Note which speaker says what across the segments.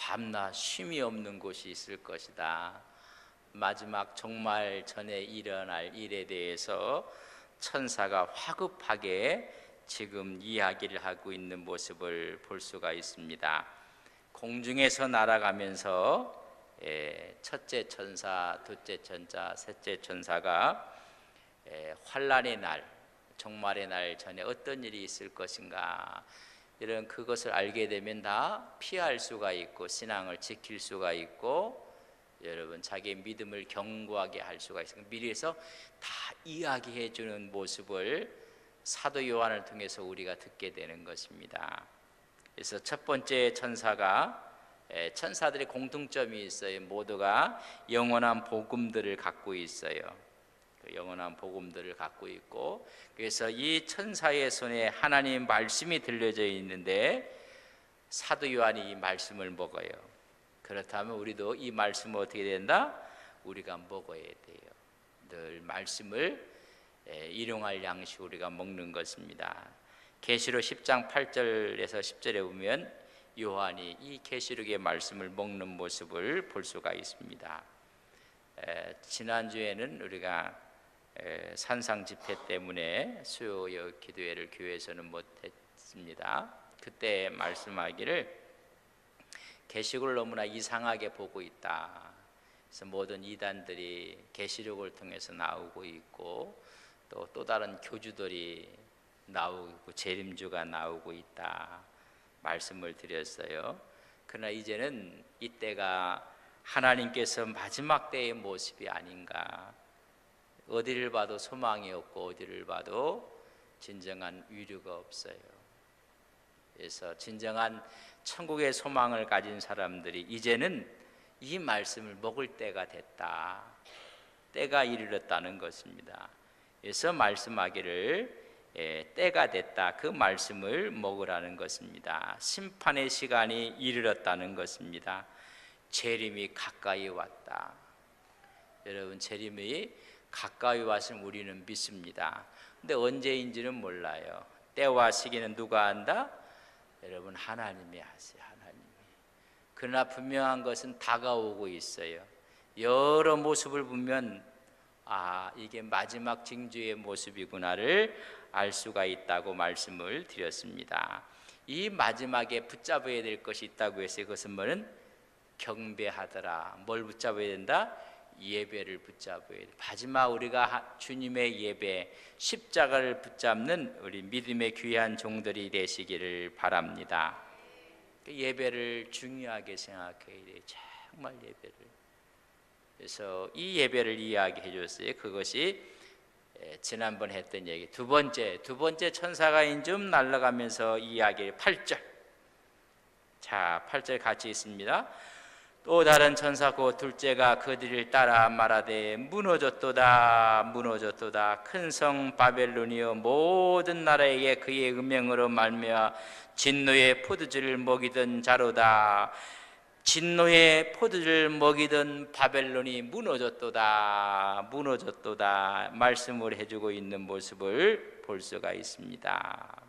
Speaker 1: 밤낮 쉼이 없는 곳이 있을 것이다. 마지막 종말 전에 일어날 일에 대해서 천사가 화급하게 지금 이야기를 하고 있는 모습을 볼 수가 있습니다. 공중에서 날아가면서 첫째 천사, 둘째 천사, 셋째 천사가 환난의 날, 종말의 날 전에 어떤 일이 있을 것인가, 이런 그것을 알게 되면 다 피할 수가 있고 신앙을 지킬 수가 있고 여러분 자기의 믿음을 견고하게 할 수가 있어요. 미리서 다 이야기해 주는 모습을 사도 요한을 통해서 우리가 듣게 되는 것입니다. 그래서 첫 번째 천사가, 천사들의 공통점이 있어요. 모두가 영원한 복음들을 갖고 있어요. 영원한 복음들을 갖고 있고, 그래서 이 천사의 손에 하나님 말씀이 들려져 있는데 사도 요한이 이 말씀을 먹어요. 그렇다면 우리도 이 말씀을 어떻게 된다? 우리가 먹어야 돼요. 늘 말씀을 일용할 양식 우리가 먹는 것입니다. 계시록 10장 8절에서 10절에 보면 요한이 이 계시록의 말씀을 먹는 모습을 볼 수가 있습니다. 지난주에는 우리가 산상 집회 때문에 수요 기도회를 교회에서는 못했습니다. 그때 말씀하기를 계시록을 너무나 이상하게 보고 있다. 그래서 모든 이단들이 계시록을 통해서 나오고 있고 또 다른 교주들이 나오고 재림주가 나오고 있다 말씀을 드렸어요. 그러나 이제는 이때가 하나님께서 마지막 때의 모습이 아닌가. 어디를 봐도 소망이 없고 어디를 봐도 진정한 위로가 없어요. 그래서 진정한 천국의 소망을 가진 사람들이 이제는 이 말씀을 먹을 때가 됐다, 때가 이르렀다는 것입니다. 그래서 말씀하기를 때가 됐다, 그 말씀을 먹으라는 것입니다. 심판의 시간이 이르렀다는 것입니다. 재림이 가까이 왔다. 여러분, 재림이 가까이 왔음을 우리는 믿습니다. 근데 언제인지는 몰라요. 때와 시기는 누가 안다? 여러분, 하나님이 아세요. 하나님이. 그러나 분명한 것은 다가오고 있어요. 여러 모습을 보면 이게 마지막 징조의 모습이구나를 알 수가 있다고 말씀을 드렸습니다. 이 마지막에 붙잡아야 될 것이 있다고 해서 그것은 뭐는 경배하더라. 뭘 붙잡아야 된다? 예배를 붙잡아야 돼. 마지막 우리가 주님의 예배, 십자가를 붙잡는 우리 믿음의 귀한 종들이 되시기를 바랍니다. 예배를 중요하게 생각해야 돼. 정말 예배를. 그래서 이 예배를 이야기해 줬어요. 그것이 지난번 했던 얘기. 두 번째 천사가 인좀 날아가면서 이야기 8절. 자, 8절 같이 있습니다. 또 다른 천사 곧 둘째가 그들을 따라 말하되 무너졌도다 무너졌도다 큰 성 바벨론이여 모든 나라에게 그의 음행으로 말미암아 진노의 포도주를 먹이던 자로다. 진노의 포도주를 먹이던 바벨론이 무너졌도다 무너졌도다 말씀을 해주고 있는 모습을 볼 수가 있습니다.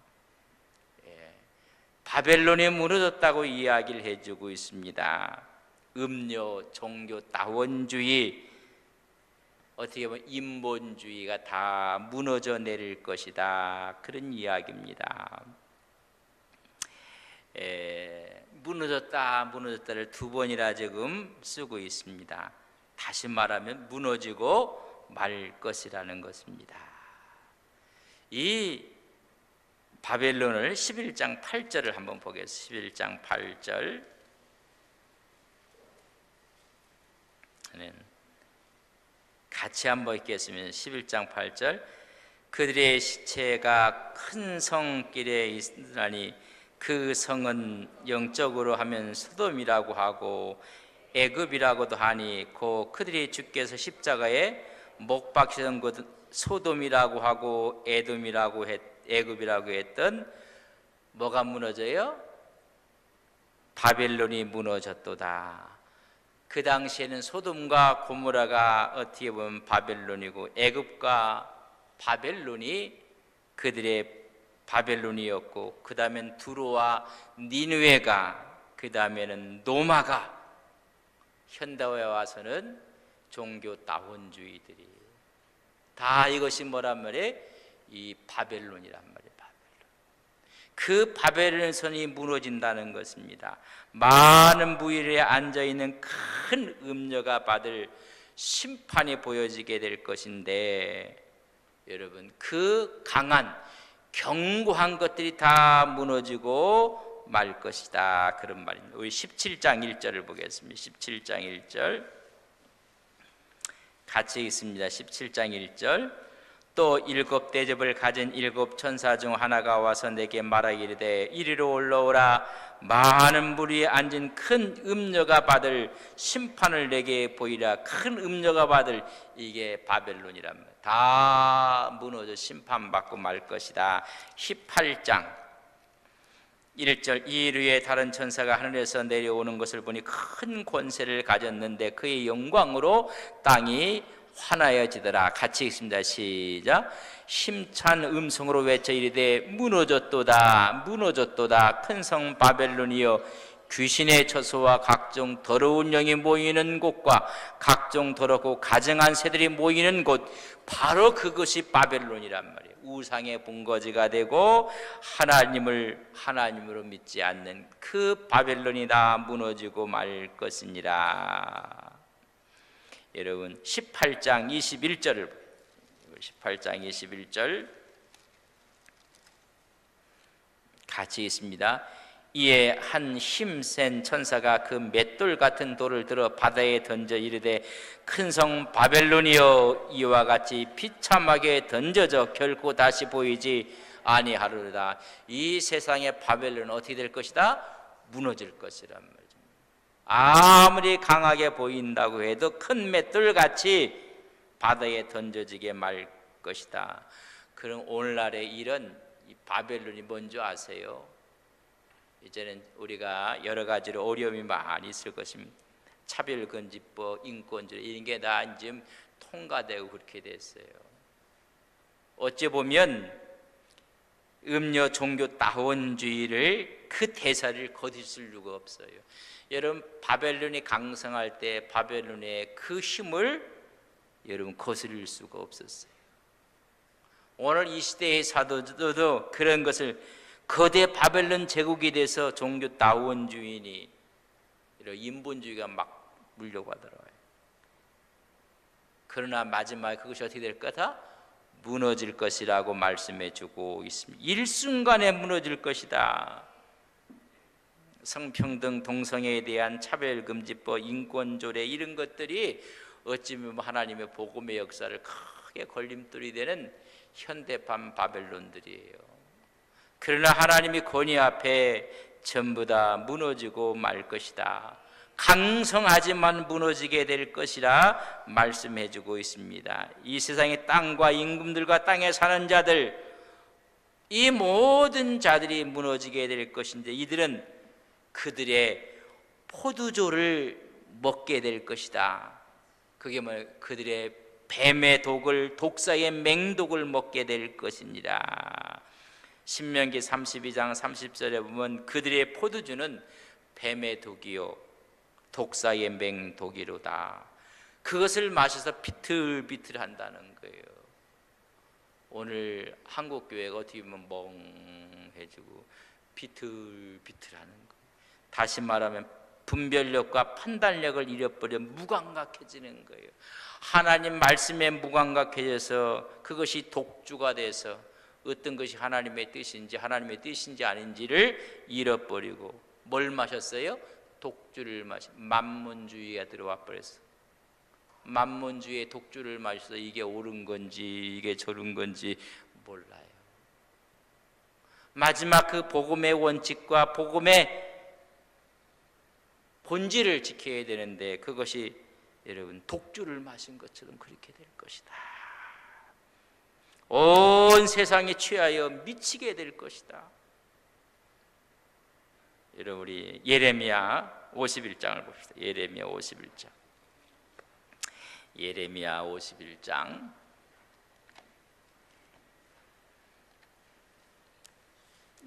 Speaker 1: 바벨론이 무너졌다고 이야기를 해주고 있습니다. 음료, 종교, 다원주의, 어떻게 보면 인본주의가 다 무너져 내릴 것이다, 그런 이야기입니다. 무너졌다를 두 번이나 지금 쓰고 있습니다. 다시 말하면 무너지고 말 것이라는 것입니다. 이 바벨론을 11장 8절을 한번 보겠습니다. 11장 8절. 같이 한번 읽겠습니다. 11장 8절. 그들의 시체가 큰 성길에 있으니 그 성은 영적으로 하면 소돔이라고 하고 애굽이라고도 하니 곧 그들이 주께서 십자가에 못 박히던 곳은 소돔이라고 하고 애굽이라고 했던 뭐가 무너져요? 바벨론이 무너졌도다. 그 당시에는 소돔과 고모라가 어떻게 보면 바벨론이고 애굽과 바벨론이 그들의 바벨론이었고, 그 다음엔 두로와 니느웨가 그 다음에는 노마가, 현대화에 와서는 종교 다원주의들이 다 이것이 뭐란 말이에요? 이 바벨론이란 말이에요. 그 바벨론 선이 무너진다는 것입니다. 많은 부위에 앉아있는 큰 음녀가 받을 심판이 보여지게 될 것인데, 여러분 그 강한 견고한 것들이 다 무너지고 말 것이다, 그런 말입니다. 우리 17장 1절을 보겠습니다. 17장 1절 같이 있습니다. 17장 1절 또 일곱 대접을 가진 일곱 천사 중 하나가 와서 내게 말하기를 이리로 올라오라. 많은 무리에 앉은 큰 음녀가 받을 심판을 내게 보이라. 큰 음녀가 받을, 이게 바벨론이란 말이에요. 다 무너져 심판받고 말 것이다. 18장 1절 이 일 위에 다른 천사가 하늘에서 내려오는 것을 보니 큰 권세를 가졌는데 그의 영광으로 땅이 환하여지더라. 같이 읽습니다. 시작. 힘찬 음성으로 외쳐 이르되 무너졌도다 무너졌도다 큰 성 바벨론이여, 귀신의 처소와 각종 더러운 영이 모이는 곳과 각종 더럽고 가증한 새들이 모이는 곳, 바로 그것이 바벨론이란 말이에요. 우상의 본거지가 되고 하나님으로 믿지 않는 그 바벨론이 다 무너지고 말 것이니라. 여러분 18장 21절을 18장 21절 같이 있습니다. 이에 한 힘센 천사가 그 맷돌 같은 돌을 들어 바다에 던져 이르되 큰 성 바벨론이여, 이와 같이 비참하게 던져져 결코 다시 보이지 아니하리로다. 이 세상의 바벨론은 어떻게 될 것이다? 무너질 것이란 말이죠. 아무리 강하게 보인다고 해도 큰 맷돌같이 바다에 던져지게 말 것이다. 그럼 오늘날의 일은 이 바벨론이 뭔지 아세요? 이제는 우리가 여러 가지로 어려움이 많이 있을 것입니다. 차별금지법, 인권주의 이런 게 다 지금 통과되고 그렇게 됐어요. 어찌 보면 음료 종교 다원주의를 그 대사를 거둘 수가 없어요. 여러분 바벨론이 강성할 때 바벨론의 그 힘을 여러분 거스릴 수가 없었어요. 오늘 이 시대의 사도들도 그런 것을, 거대 바벨론 제국이 돼서 종교 다원주의니 이런 인본주의가 막 물려가더라고요. 그러나 마지막에 그것이 어떻게 될 거다? 무너질 것이라고 말씀해 주고 있습니다. 일순간에 무너질 것이다. 성평등 동성애에 대한 차별금지법, 인권조례 이런 것들이 어찌 보면 하나님의 복음의 역사를 크게 걸림돌이 되는 현대판 바벨론들이에요. 그러나 하나님이 권위 앞에 전부 다 무너지고 말 것이다. 강성하지만 무너지게 될 것이라 말씀해 주고 있습니다. 이 세상의 땅과 임금들과 땅에 사는 자들, 이 모든 자들이 무너지게 될 것인데 이들은 그들의 포도주를 먹게 될 것이다. 그게 뭐 그들의 뱀의 독을, 독사의 맹독을 먹게 될 것이니라. 신명기 32장 30절에 보면 그들의 포도주는 뱀의 독이요 독사의 맹독이로다. 그것을 마셔서 비틀비틀한다는 거예요. 오늘 한국 교회가 어떻게 보면 멍해지고 비틀비틀하는 거예요. 다시 말하면 분별력과 판단력을 잃어버려 무감각해지는 거예요. 하나님 말씀에 무감각해져서 그것이 독주가 돼서 어떤 것이 하나님의 뜻인지 아닌지를 잃어버리고 뭘 마셨어요? 독주를 만문주의가 들어와 버렸어. 만문주의의 독주를 마셔서 이게 옳은 건지 이게 저른 건지 몰라요. 마지막 그 복음의 원칙과 복음의 본질을 지켜야 되는데 그것이 여러분 독주를 마신 것처럼 그렇게 될 것이다. 온 세상에 취하여 미치게 될 것이다. 여러분 우리 예레미야 51장을 봅시다. 예레미야 51장. 예레미야 51장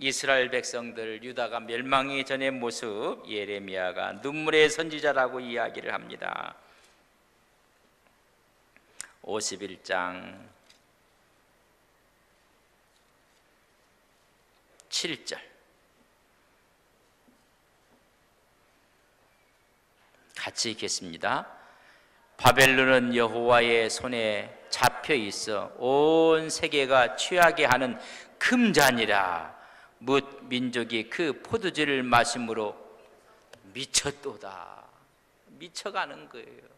Speaker 1: 이스라엘 백성들 유다가 멸망하기 전의 모습 예레미야가 눈물의 선지자라고 이야기를 합니다. 51장 7절 같이 읽겠습니다. 바벨론은 여호와의 손에 잡혀 있어 온 세계가 취하게 하는 금잔이라. 뭇 민족이 그 포도주를 마심으로 미쳤도다. 미쳐가는 거예요.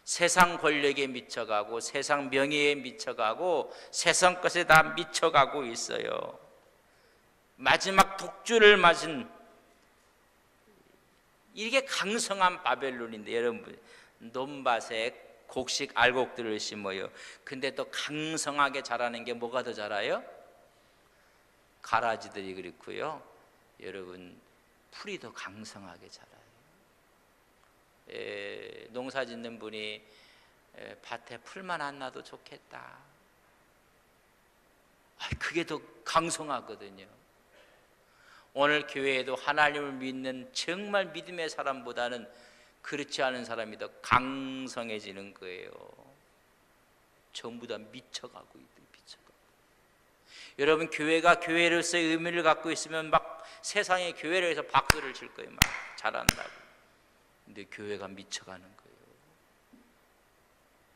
Speaker 1: 세상 권력에 미쳐가고 세상 명예에 미쳐가고 세상 것에 다 미쳐가고 있어요. 마지막 독주를 마신 이게 강성한 바벨론인데, 여러분 논밭에 곡식 알곡들을 심어요. 근데 또 강성하게 자라는 게 뭐가 더 자라요? 가라지들이 그렇고요. 여러분 풀이 더 강성하게 자라요. 농사 짓는 분이 밭에 풀만 안 나도 좋겠다. 그게 더 강성하거든요. 오늘 교회에도 하나님을 믿는 정말 믿음의 사람보다는 그렇지 않은 사람이 더 강성해지는 거예요. 전부 다 미쳐가고 있다. 여러분 교회가 교회로서의 의미를 갖고 있으면 막 세상의 교회를 해서 박수를 칠 거예요. 막 잘한다고. 근데 교회가 미쳐가는 거예요.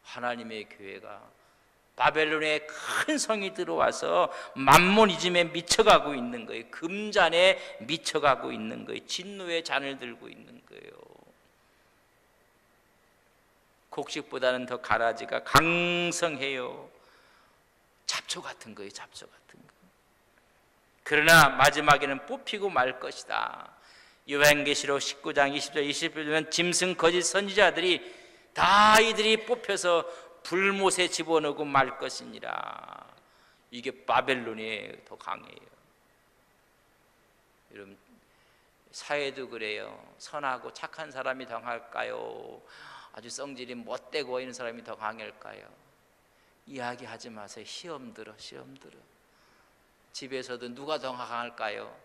Speaker 1: 하나님의 교회가 바벨론의 큰 성이 들어와서 만몬이즘에 미쳐가고 있는 거예요. 금잔에 미쳐가고 있는 거예요. 진노의 잔을 들고 있는 거예요. 곡식보다는 더 가라지가 강성해요. 잡초 같은 거예요. 잡초 같은 거. 그러나 마지막에는 뽑히고 말 것이다. 요한계시록 19장 20절 21절 보면 짐승 거짓 선지자들이 다 이들이 뽑혀서 불못에 집어넣고 말 것이니라. 이게 바벨론이 더 강해요. 여러분 사회도 그래요. 선하고 착한 사람이 더 강할까요? 아주 성질이 못되고 이런 사람이 더 강할까요? 이야기하지 마세요. 시험 들어. 집에서도 누가 더 강할까요?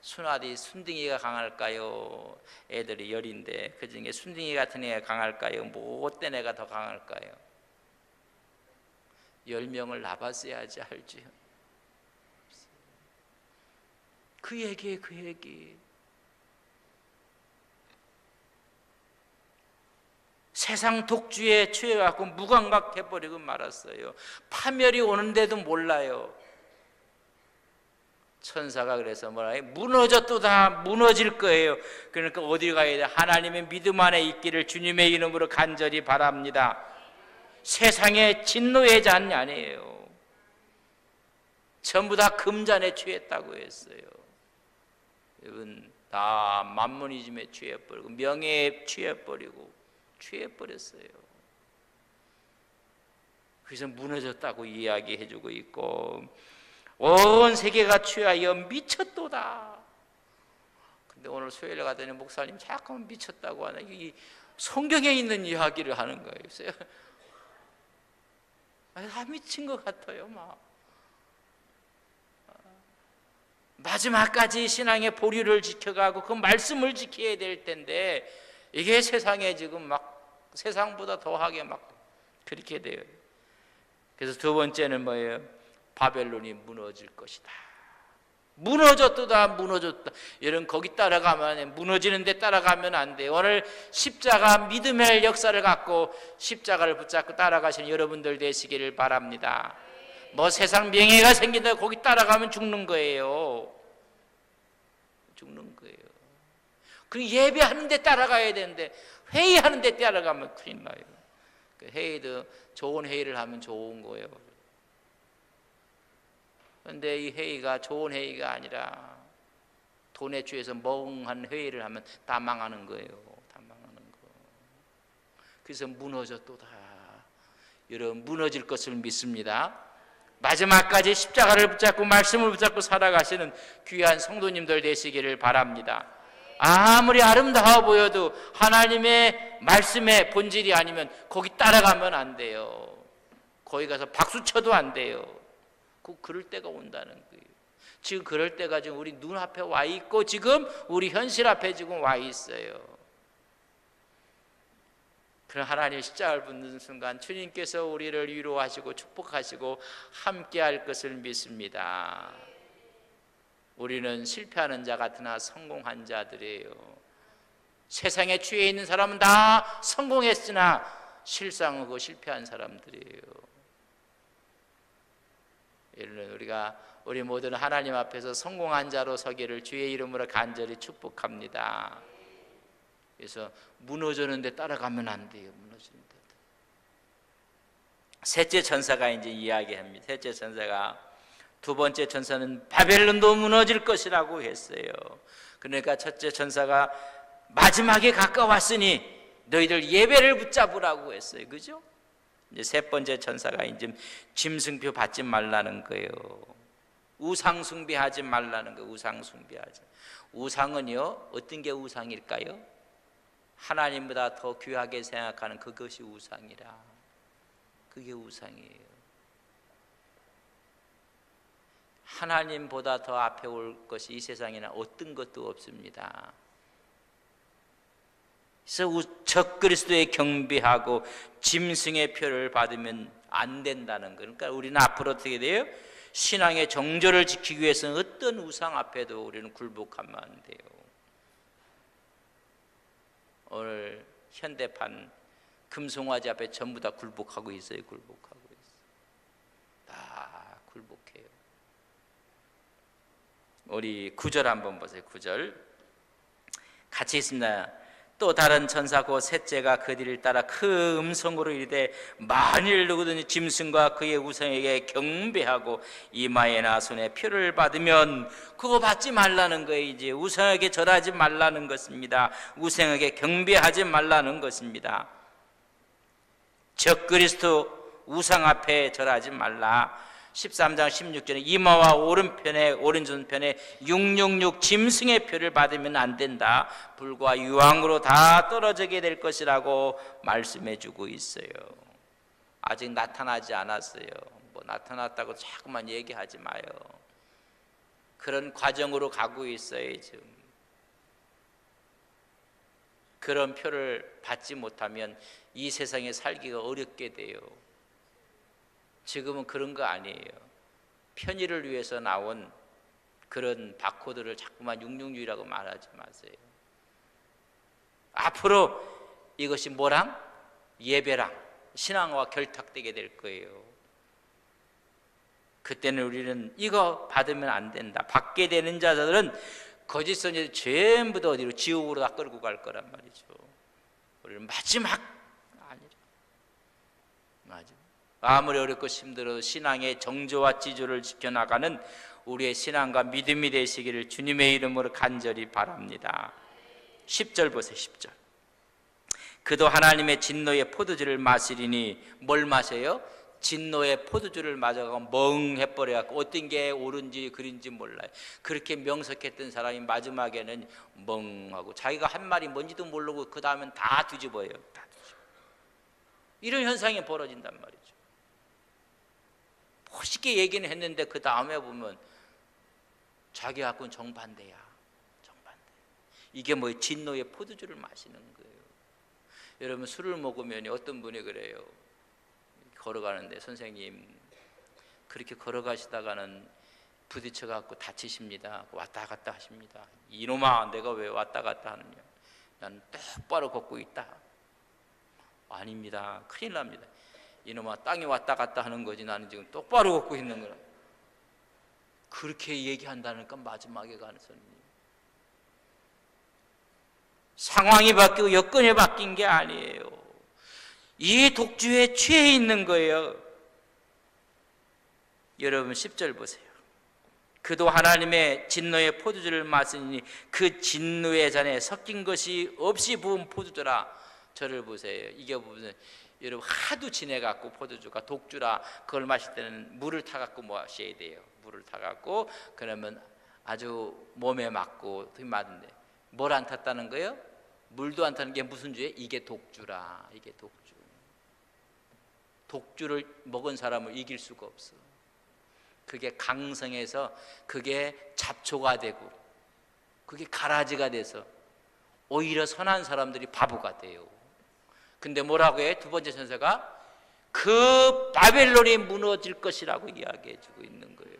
Speaker 1: 순아디 순둥이가 강할까요? 애들이 열인데 그중에 순둥이 같은 애가 강할까요? 못된 애가 더 강할까요? 10명을 낳았어야지 알지요. 그 얘기 세상 독주에 취해갖고 무감각해버리고 말았어요. 파멸이 오는데도 몰라요. 천사가 그래서 뭐라 해요? 무너졌도다. 무너질 거예요. 그러니까 어디 가야 돼? 하나님의 믿음 안에 있기를 주님의 이름으로 간절히 바랍니다. 세상의 진노의 잔이 아니에요. 전부 다 금잔에 취했다고 했어요. 여러분 다 만몬이즘에 취해버리고 명예에 취해버렸어요. 그래서 무너졌다고 이야기해주고 있고 온 세계가 취하여 미쳤도다. 근데 오늘 수요일에 가더니 목사님 잠깐 미쳤다고 하네. 이 성경에 있는 이야기를 하는 거예요. 다 미친 것 같아요. 마지막까지 신앙의 보류를 지켜가고 그 말씀을 지켜야 될 텐데 이게 세상에 지금 막 세상보다 더하게 막 그렇게 돼요. 그래서 두 번째는 뭐예요? 바벨론이 무너질 것이다. 무너졌다. 여러분 거기 따라가면 무너지는 데 따라가면 안 돼요. 오늘 십자가 믿음의 역사를 갖고 십자가를 붙잡고 따라가시는 여러분들 되시기를 바랍니다. 뭐 세상 명예가 생긴다 거기 따라가면 죽는 거예요. 그 예배하는 데 따라가야 되는데 회의하는 데 따라가면 큰일 나요. 그 회의도 좋은 회의를 하면 좋은 거예요. 그런데 이 회의가 좋은 회의가 아니라 돈에 취해서 멍한 회의를 하면 다 망하는 거예요. 다 망하는 거. 그래서 무너졌도다. 여러분 무너질 것을 믿습니다. 마지막까지 십자가를 붙잡고 말씀을 붙잡고 살아가시는 귀한 성도님들 되시기를 바랍니다. 아무리 아름다워 보여도 하나님의 말씀의 본질이 아니면 거기 따라가면 안 돼요. 거기 가서 박수 쳐도 안 돼요. 그럴 때가 온다는 거예요. 지금 그럴 때가 지금 우리 눈앞에 와 있고 지금 우리 현실 앞에 지금 와 있어요. 그런 하나님의 십자가를 붙는 순간 주님께서 우리를 위로하시고 축복하시고 함께할 것을 믿습니다. 우리는 실패하는 자 같으나 성공한 자들이에요. 세상에 취해 있는 사람은 다 성공했으나 실상하고 실패한 사람들이에요. 이는 우리 모두는 하나님 앞에서 성공한 자로 서기를 주의 이름으로 간절히 축복합니다. 그래서 무너졌는데 따라가면 안 돼요. 무너지는데. 셋째 천사가 이제 이야기합니다. 셋째 천사가 두 번째 천사는 바벨론도 무너질 것이라고 했어요. 그러니까 첫째 천사가 마지막에 가까웠으니 너희들 예배를 붙잡으라고 했어요. 그죠? 이제 세 번째 천사가 이제 짐승표 받지 말라는 거예요. 우상 숭배하지 말라는 거예요. 우상 숭배하지. 우상은요, 어떤 게 우상일까요? 하나님보다 더 귀하게 생각하는 그것이 우상이라. 그게 우상이에요. 하나님보다 더 앞에 올 것이 이 세상에는 어떤 것도 없습니다. 그래서 적그리스도에 경배하고 짐승의 표를 받으면 안 된다는 거. 그러니까 우리는 앞으로 어떻게 돼요? 신앙의 정조를 지키기 위해서는 어떤 우상 앞에도 우리는 굴복하면 안 돼요. 오늘 현대판 금송아지 앞에 전부 다 굴복하고 있어요. 굴복하고 있어요. 다 굴복해요. 우리 9절 한번 보세요. 9절 같이 있습니다. 또 다른 천사 곧 셋째가 그 뒤를 따라 큰 음성으로 이르되 만일 누구든지 짐승과 그의 우상에게 경배하고 이마에나 손에 표를 받으면 그거 받지 말라는 거예요. 이제 우상에게 절하지 말라는 것입니다. 우상에게 경배하지 말라는 것입니다. 적그리스도 우상 앞에 절하지 말라. 13장 16절에 이마와 오른편에 오른손편에 666 짐승의 표를 받으면 안 된다. 불과 유황으로 다 떨어지게 될 것이라고 말씀해 주고 있어요. 아직 나타나지 않았어요. 뭐 나타났다고 자꾸만 얘기하지 마요. 그런 과정으로 가고 있어요. 지금 그런 표를 받지 못하면 이 세상에 살기가 어렵게 돼요. 지금은 그런 거 아니에요. 편의를 위해서 나온 그런 바코드를 자꾸만 666이라고 말하지 마세요. 앞으로 이것이 뭐랑? 예배랑 신앙과 결탁되게 될 거예요. 그때는 우리는 이거 받으면 안 된다. 받게 되는 자들은 거짓 선지자들 전부 다 어디로? 지옥으로 다 끌고 갈 거란 말이죠. 우리는 마지막 아니죠. 마지막. 아무리 어렵고 힘들어도 신앙의 정조와 지조를 지켜나가는 우리의 신앙과 믿음이 되시기를 주님의 이름으로 간절히 바랍니다. 10절 보세요. 10절. 그도 하나님의 진노의 포도주를 마시리니 뭘 마셔요? 진노의 포도주를 마셔가고 멍해버려갖고 어떤 게 옳은지 그린지 몰라요. 그렇게 명석했던 사람이 마지막에는 멍하고 자기가 한 말이 뭔지도 모르고 그 다음엔 다 뒤집어요. 다 뒤집어. 이런 현상이 벌어진단 말이죠. 멋있게 얘기는 했는데 그 다음에 보면 자기하고는 정반대야. 정반대. 이게 뭐예요? 진노의 포도주를 마시는 거예요. 여러분 술을 먹으면 어떤 분이 그래요. 걸어가는데 선생님 그렇게 걸어가시다가는 부딪혀갖고 다치십니다. 왔다 갔다 하십니다. 이놈아 내가 왜 왔다 갔다 하느냐. 난 똑바로 걷고 있다. 아닙니다. 큰일 납니다. 이놈아 땅에 왔다 갔다 하는 거지 나는 지금 똑바로 걷고 있는 거라. 그렇게 얘기한다니까 마지막에 가는 손님. 상황이 바뀌고 여건이 바뀐 게 아니에요. 이 독주에 취해 있는 거예요. 여러분 10절 보세요. 그도 하나님의 진노의 포도주를 마시니 그 진노의 잔에 섞인 것이 없이 부은 포도주라. 저를 보세요. 이게 무슨 여러분 하도 진해갖고 포도주가 독주라. 그걸 마실 때는 물을 타갖고 마셔야 돼요. 물을 타갖고 그러면 아주 몸에 맞고 힘 맞는데 뭘 안 탔다는 거예요? 물도 안 타는 게 무슨 주예요? 이게 독주라. 이게 독주. 독주를 먹은 사람을 이길 수가 없어. 그게 강성해서 그게 잡초가 되고 그게 가라지가 돼서 오히려 선한 사람들이 바보가 돼요. 근데 뭐라고 해? 두 번째 천사가 그 바벨론이 무너질 것이라고 이야기해 주고 있는 거예요.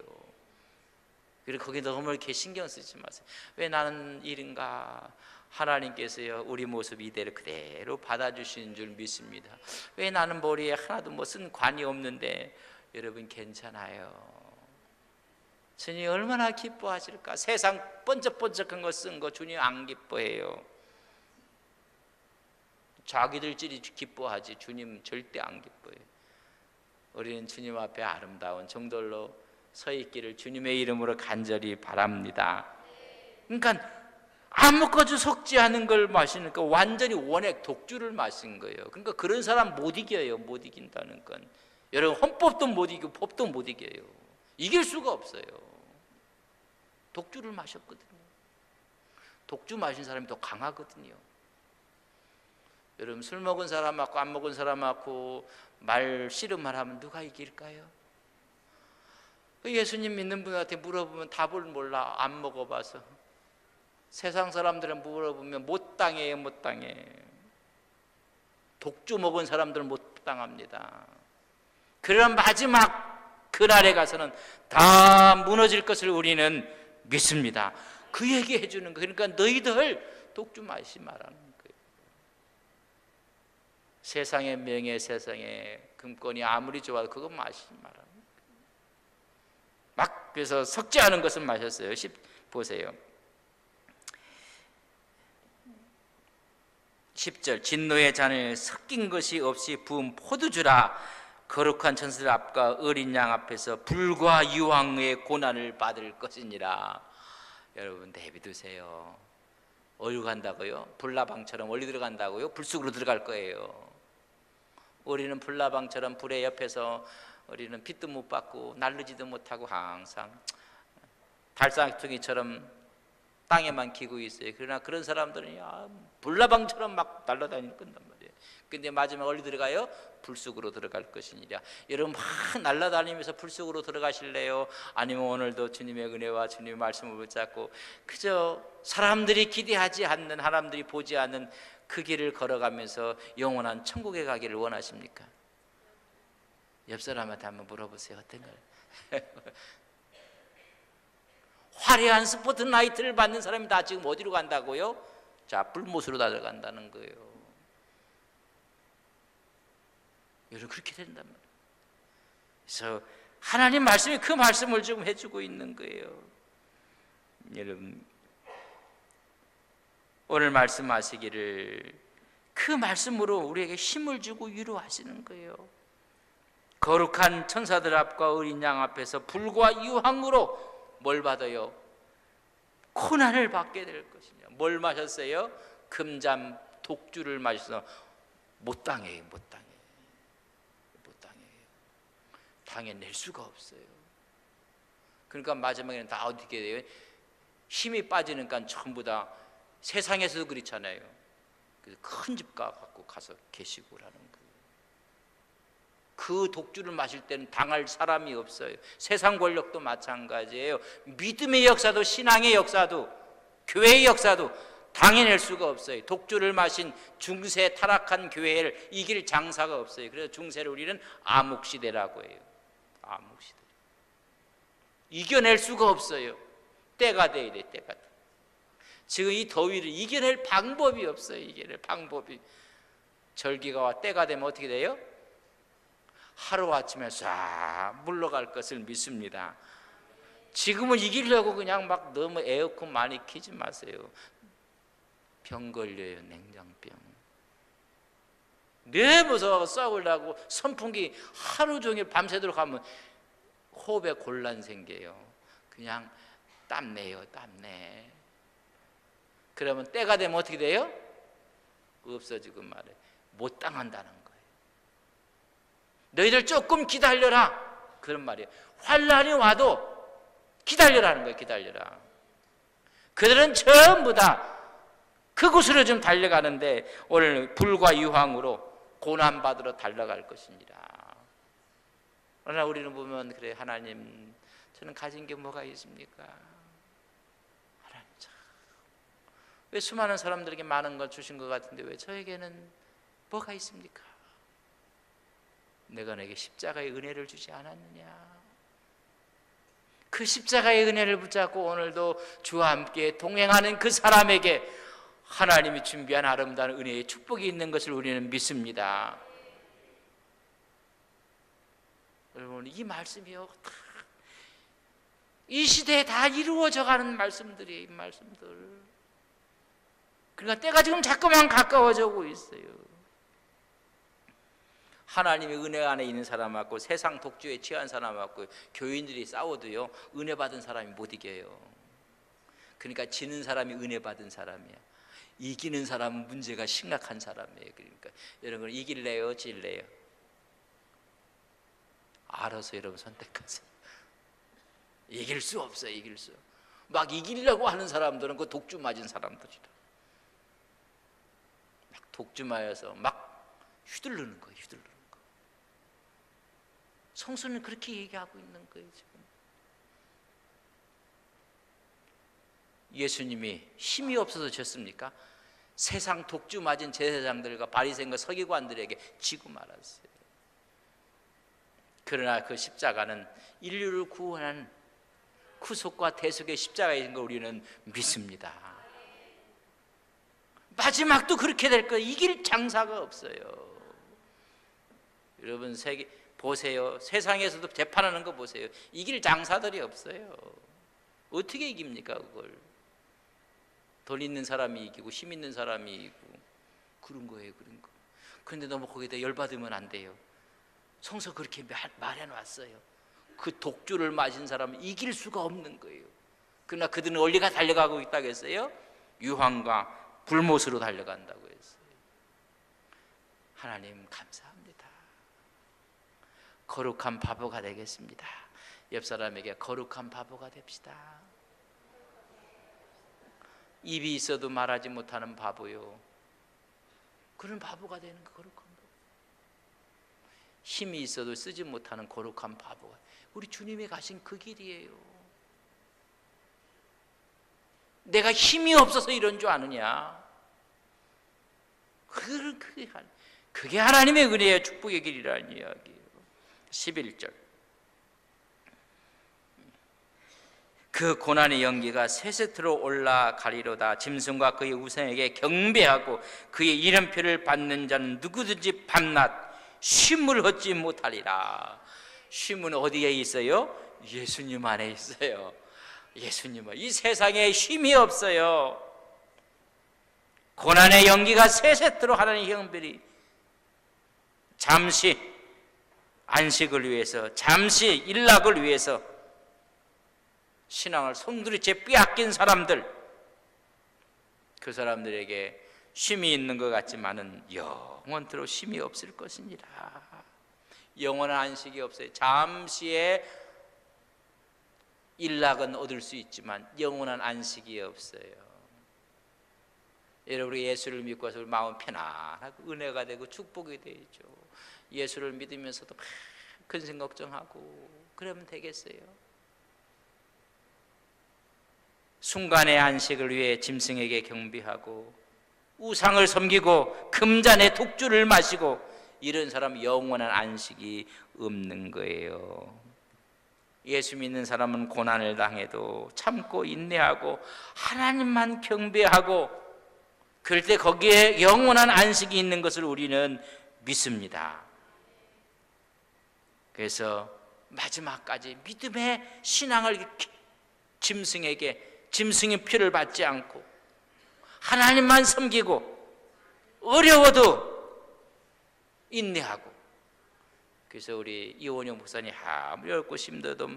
Speaker 1: 그리고 거기 너무 이렇게 신경 쓰지 마세요. 왜 나는 이른가? 하나님께서요 우리 모습 이대로 그대로 받아주시는 줄 믿습니다. 왜 나는 머리에 하나도 뭐 쓴 관이 없는데? 여러분 괜찮아요. 주님이 얼마나 기뻐하실까? 세상 번쩍번쩍한 거 쓴 거 주님 안 기뻐해요. 자기들끼리 기뻐하지 주님 절대 안 기뻐해요. 우리는 주님 앞에 아름다운 정돌로 서 있기를 주님의 이름으로 간절히 바랍니다. 그러니까 아무것도 섞지 않은 걸 마시니까 완전히 원액 독주를 마신 거예요. 그러니까 그런 사람 못 이겨요. 못 이긴다는 건 여러분 헌법도 못 이기고 법도 못 이겨요. 이길 수가 없어요. 독주를 마셨거든요. 독주 마신 사람이 더 강하거든요. 여러분 술 먹은 사람하고 안 먹은 사람하고 말 씨름을 하면 누가 이길까요? 예수님 믿는 분한테 물어보면 답을 몰라. 안 먹어봐서. 세상 사람들은 물어보면 못 당해요. 못 당해. 독주 먹은 사람들은 못 당합니다. 그런 마지막 그날에 가서는 다 무너질 것을 우리는 믿습니다. 그 얘기 해주는 거예요. 그러니까 너희들 독주 마시지 말라는 거예요. 세상의 명예, 세상의 금권이 아무리 좋아도 그거 마시지 말라는 거예요. 막 그래서 섞지 않은 것은 마셨어요. 보세요. 10절 진노의 잔을 섞인 것이 없이 부은 포도주라. 거룩한 천사들 앞과 어린 양 앞에서 불과 유황의 고난을 받을 것이니라. 여러분 내비두세요. 어디로 간다고요? 불나방처럼 어디 들어간다고요? 불 속으로 들어갈 거예요. 우리는 불나방처럼 불의 옆에서 우리는 빛도 못 받고 날르지도 못하고 항상 달싹퉁이처럼 땅에만 기고 있어요. 그러나 그런 사람들은 불나방처럼 막 날아다니는 건단 말이에요. 근데 마지막 어디 들어가요? 불 속으로 들어갈 것이니라. 여러분 막 날아다니면서 불 속으로 들어가실래요? 아니면 오늘도 주님의 은혜와 주님의 말씀을 붙잡고 그저 사람들이 기대하지 않는, 사람들이 보지 않는 그 길을 걸어가면서 영원한 천국에 가기를 원하십니까? 옆 사람한테 한번 물어보세요. 어떤가요? 화려한 스포트라이트를 받는 사람이 다 지금 어디로 간다고요? 자, 불못으로 다 들어간다는 거예요. 여러분 그렇게 된단 말이에요. 그래서 하나님 말씀이 그 말씀을 지금 해주고 있는 거예요. 여러분 오늘 말씀하시기를 그 말씀으로 우리에게 힘을 주고 위로하시는 거예요. 거룩한 천사들 앞과 어린 양 앞에서 불과 유황으로 뭘 받아요? 고난을 받게 될 것이냐. 뭘 마셨어요? 금잠 독주를 마셔서 못 당해요. 못 당해요. 못 당해요. 당해낼 수가 없어요. 그러니까 마지막에는 다 어떻게 돼요? 힘이 빠지니까 전부 다 세상에서도 그렇잖아요. 그래서 큰 집가 갖고 가서 계시고 라는 거예요. 그 독주를 마실 때는 당할 사람이 없어요. 세상 권력도 마찬가지예요. 믿음의 역사도 신앙의 역사도 교회의 역사도 당해낼 수가 없어요. 독주를 마신 중세 타락한 교회를 이길 장사가 없어요. 그래서 중세를 우리는 암흑시대라고 해요. 암흑시대. 이겨낼 수가 없어요. 때가 돼야 돼. 때가 돼. 지금 이 더위를 이겨낼 방법이 없어요. 이겨낼 방법이. 절기가 와 때가 되면 어떻게 돼요? 하루아침에 싹 물러갈 것을 믿습니다. 지금은 이기려고 그냥 막 너무 에어컨 많이 켜지 마세요. 병 걸려요. 냉장병. 너무 무서워 싸우려고 선풍기 하루 종일 밤새도록 하면 호흡에 곤란 생겨요. 그냥 땀내요. 땀내. 그러면 때가 되면 어떻게 돼요? 없어지고 말해. 못 당한다는 거예요. 너희들 조금 기다려라. 그런 말이에요. 환난이 와도 기다려라는 거예요. 기다려라. 그들은 전부 다 그곳으로 좀 달려가는데 오늘 불과 유황으로 고난받으러 달려갈 것이니라. 그러나 우리는 보면 그래 하나님 저는 가진 게 뭐가 있습니까? 하나님 참, 왜 수많은 사람들에게 많은 걸 주신 것 같은데 왜 저에게는 뭐가 있습니까? 내가 내게 십자가의 은혜를 주지 않았느냐? 그 십자가의 은혜를 붙잡고 오늘도 주와 함께 동행하는 그 사람에게 하나님이 준비한 아름다운 은혜의 축복이 있는 것을 우리는 믿습니다. 여러분, 이 말씀이요, 이 시대에 다 이루어져 가는 말씀들이에요. 이 말씀들. 그러니까 때가 지금 자꾸만 가까워져 오고 있어요. 하나님의 은혜 안에 있는 사람하고 세상 독주에 취한 사람하고 교인들이 싸워도요, 은혜 받은 사람이 못 이겨요. 그러니까 지는 사람이 은혜 받은 사람이야. 이기는 사람은 문제가 심각한 사람이에요. 그러니까 여러분, 이길래요, 질래요? 알아서 여러분 선택하세요. 이길 수 없어요. 이길 수. 막 이기려고 하는 사람들은 그 독주 맞은 사람들이라. 막 독주 맞아서 막 휘둘르는 거예요. 휘둘르는 거. 성수는 그렇게 얘기하고 있는 거예요. 지금 예수님이 힘이 없어서 졌습니까? 세상 독주 맞은 제사장들과 바리새인과 서기관들에게 지고 말았어요. 그러나 그 십자가는 인류를 구원하는 구속과 대속의 십자가인 걸 우리는 믿습니다. 마지막도 그렇게 될 거예요. 이길 장사가 없어요. 여러분, 세계 보세요. 세상에서도 재판하는 거 보세요. 이길 장사들이 없어요. 어떻게 이깁니까 그걸? 돈 있는 사람이 이기고 힘 있는 사람이 이기고 그런 거예요. 그런 거. 그런데 너무 거기다 열받으면 안 돼요. 성서 그렇게 말해놨어요. 그 독주를 맞은 사람은 이길 수가 없는 거예요. 그러나 그들은 어디가 달려가고 있다고 했어요? 유황과 불못으로 달려간다고 했어요. 하나님 감사합니다. 거룩한 바보가 되겠습니다. 옆 사람에게 거룩한 바보가 됩시다. 입이 있어도 말하지 못하는 바보요. 그런 바보가 되는 거, 거룩한 바보. 힘이 있어도 쓰지 못하는 거룩한 바보가 우리 주님이 가신 그 길이에요. 내가 힘이 없어서 이런 줄 아느냐? 그게 하나님의 은혜의 축복의 길이라는 이야기예요. 11절. 그 고난의 연기가 세세트로 올라가리로다. 짐승과 그의 우상에게 경배하고 그의 이름표를 받는 자는 누구든지 밤낮 쉼을 얻지 못하리라. 쉼은 어디에 있어요? 예수님 안에 있어요. 예수님은 이 세상에 쉼이 없어요. 고난의 연기가 세세트로 하나님 형들이 잠시 안식을 위해서, 잠시 일락을 위해서 신앙을 송두리째 빼앗긴 사람들, 그 사람들에게 쉼이 있는 것 같지만은 영원토록 쉼이 없을 것이니라. 영원한 안식이 없어요. 잠시의 일락은 얻을 수 있지만 영원한 안식이 없어요. 여러분, 우리 예수를 믿고 와서 마음 편안하고 은혜가 되고 축복이 되죠. 예수를 믿으면서도 근심 걱정하고 그러면 되겠어요? 순간의 안식을 위해 짐승에게 경배하고 우상을 섬기고 금잔의 독주를 마시고 이런 사람은 영원한 안식이 없는 거예요. 예수 믿는 사람은 고난을 당해도 참고 인내하고 하나님만 경배하고 그럴 때 거기에 영원한 안식이 있는 것을 우리는 믿습니다. 그래서 마지막까지 믿음의 신앙을 짐승의 피를 받지 않고 하나님만 섬기고 어려워도 인내하고, 그래서 우리 이원영 목사님 아무리 어렵고 힘들어도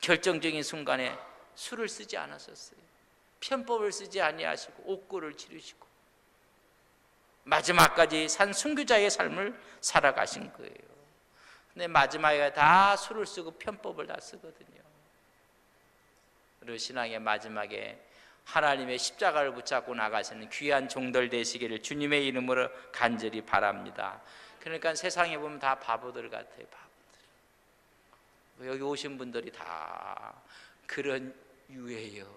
Speaker 1: 결정적인 순간에 술을 쓰지 않았었어요. 편법을 쓰지 아니하시고 옥고를 치르시고 마지막까지 산 순교자의 삶을 살아가신 거예요. 근데 마지막에 다 술을 쓰고 편법을 다 쓰거든요. 그리고 신앙의 마지막에 하나님의 십자가를 붙잡고 나가시는 귀한 종들 되시기를 주님의 이름으로 간절히 바랍니다. 그러니까 세상에 보면 다 바보들 같아요. 바보들. 여기 오신 분들이 다 그런 유예요.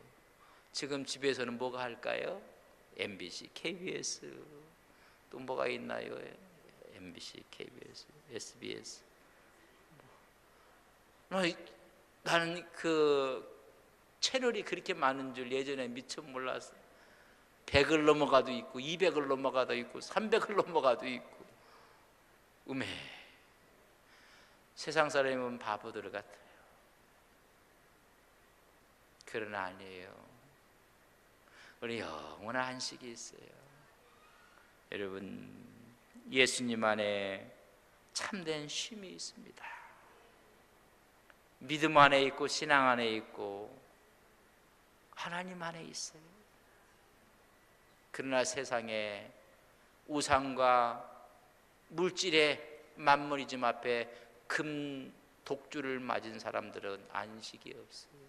Speaker 1: 지금 집에서는 뭐가 할까요? MBC, KBS, 또 뭐가 있나요? MBC, KBS, SBS. 나는 그 채널이 그렇게 많은 줄 예전에 미처 몰랐어요. 100을 넘어가도 있고 200을 넘어가도 있고 300을 넘어가도 있고. 세상 사람이면 바보들 같아요. 그러나 아니에요. 우리 영원한 안식이 있어요. 여러분, 예수님 안에 참된 쉼이 있습니다. 믿음 안에 있고 신앙 안에 있고 하나님 안에 있어요. 그러나 세상에 우상과 물질의 만물이즘 앞에 금 독주를 맞은 사람들은 안식이 없어요.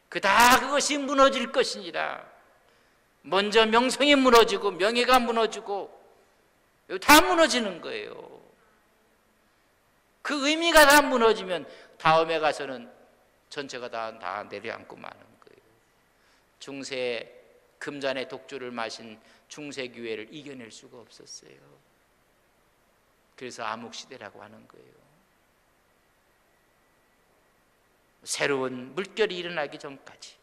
Speaker 1: 그것이 무너질 것이니라. 먼저 명성이 무너지고 명예가 무너지고 다 무너지는 거예요. 그 의미가 다 무너지면 다음에 가서는 전체가 다 내려앉고 마는 거예요. 중세 금잔의 독주를 마신 중세교회를 이겨낼 수가 없었어요. 그래서 암흑시대라고 하는 거예요. 새로운 물결이 일어나기 전까지,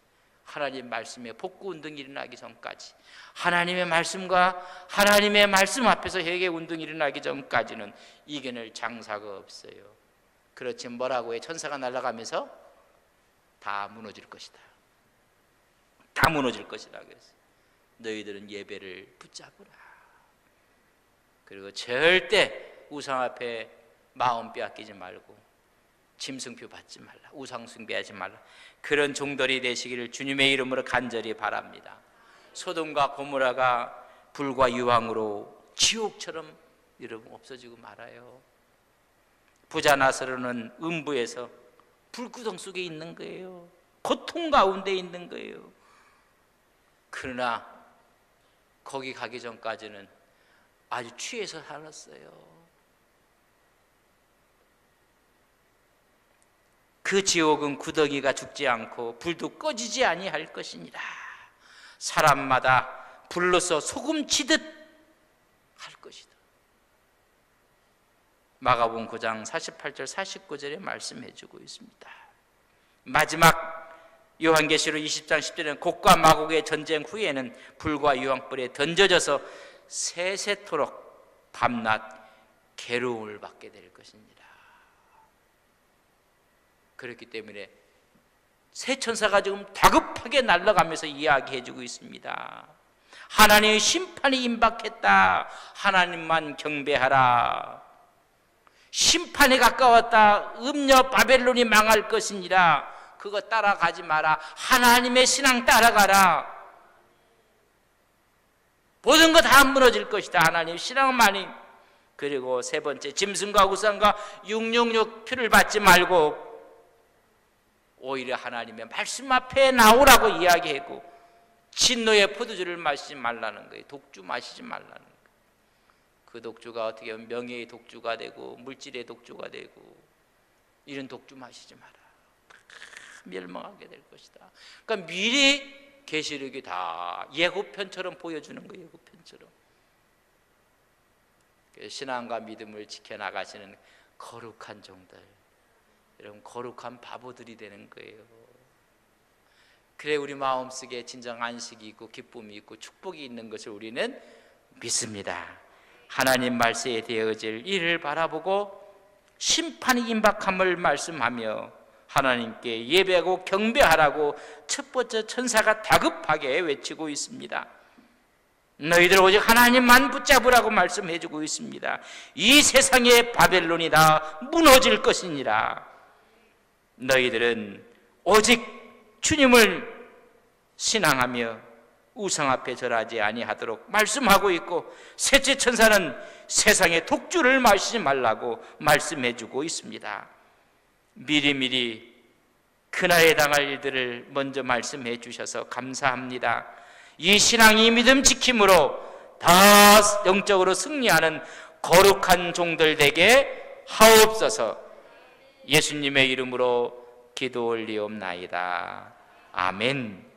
Speaker 1: 하나님 말씀의 복구운동이 일어나기 전까지, 하나님의 말씀과 하나님의 말씀 앞에서 회개운동이 일어나기 전까지는 이겨낼 장사가 없어요. 그렇지 뭐라고 해? 천사가 날아가면서 다 무너질 것이다. 다 무너질 것이다. 그래서 너희들은 예배를 붙잡으라. 그리고 절대 우상 앞에 마음 빼앗기지 말고 짐승표 받지 말라. 우상 숭배하지 말라. 그런 종들이 되시기를 주님의 이름으로 간절히 바랍니다. 소돔과 고모라가 불과 유황으로 지옥처럼 여러분 없어지고 말아요. 부자 나사로는 음부에서 불구덩 속에 있는 거예요. 고통 가운데 있는 거예요. 그러나 거기 가기 전까지는 아주 취해서 살았어요. 그 지옥은 구더기가 죽지 않고 불도 꺼지지 아니할 것이니라. 사람마다 불로서 소금치듯 할 것이다. 마가복음 9장 48절 49절에 말씀해주고 있습니다. 마지막 요한계시록 20장 10절에는 곡과 마곡의 전쟁 후에는 불과 유황불에 던져져서 세세토록 밤낮 괴로움을 받게 될 것입니다. 그렇기 때문에 새 천사가 지금 다급하게 날아가면서 이야기해주고 있습니다. 하나님의 심판이 임박했다. 하나님만 경배하라. 심판에 가까웠다. 음녀 바벨론이 망할 것이니라. 그거 따라가지 마라. 하나님의 신앙 따라가라. 모든 거 다 무너질 것이다. 하나님의 신앙만이. 그리고 세 번째, 짐승과 우상과 666 표를 받지 말고 오히려 하나님의 말씀 앞에 나오라고 이야기하고, 진노의 포도주를 마시지 말라는 거예요. 독주 마시지 말라는 거예요. 그 독주가 어떻게 보면 명예의 독주가 되고 물질의 독주가 되고, 이런 독주 마시지 마라. 멸망하게 될 것이다. 그러니까 미리 계시록이 다 예고편처럼 보여주는 거예요. 예고편처럼. 신앙과 믿음을 지켜나가시는 거룩한 종들, 여러분 거룩한 바보들이 되는 거예요. 그래 우리 마음속에 진정 안식이 있고 기쁨이 있고 축복이 있는 것을 우리는 믿습니다. 하나님 말씀에 되어질 일을 바라보고 심판이 임박함을 말씀하며 하나님께 예배하고 경배하라고 첫 번째 천사가 다급하게 외치고 있습니다. 너희들 오직 하나님만 붙잡으라고 말씀해주고 있습니다. 이 세상의 바벨론이 다 무너질 것이니라. 너희들은 오직 주님을 신앙하며 우상 앞에 절하지 아니하도록 말씀하고 있고, 셋째 천사는 세상의 독주를 마시지 말라고 말씀해주고 있습니다. 미리미리 그날에 당할 일들을 먼저 말씀해 주셔서 감사합니다. 이 신앙, 이 믿음 지킴으로 다 영적으로 승리하는 거룩한 종들 되게 하옵소서. 예수님의 이름으로 기도 올리옵나이다. 아멘.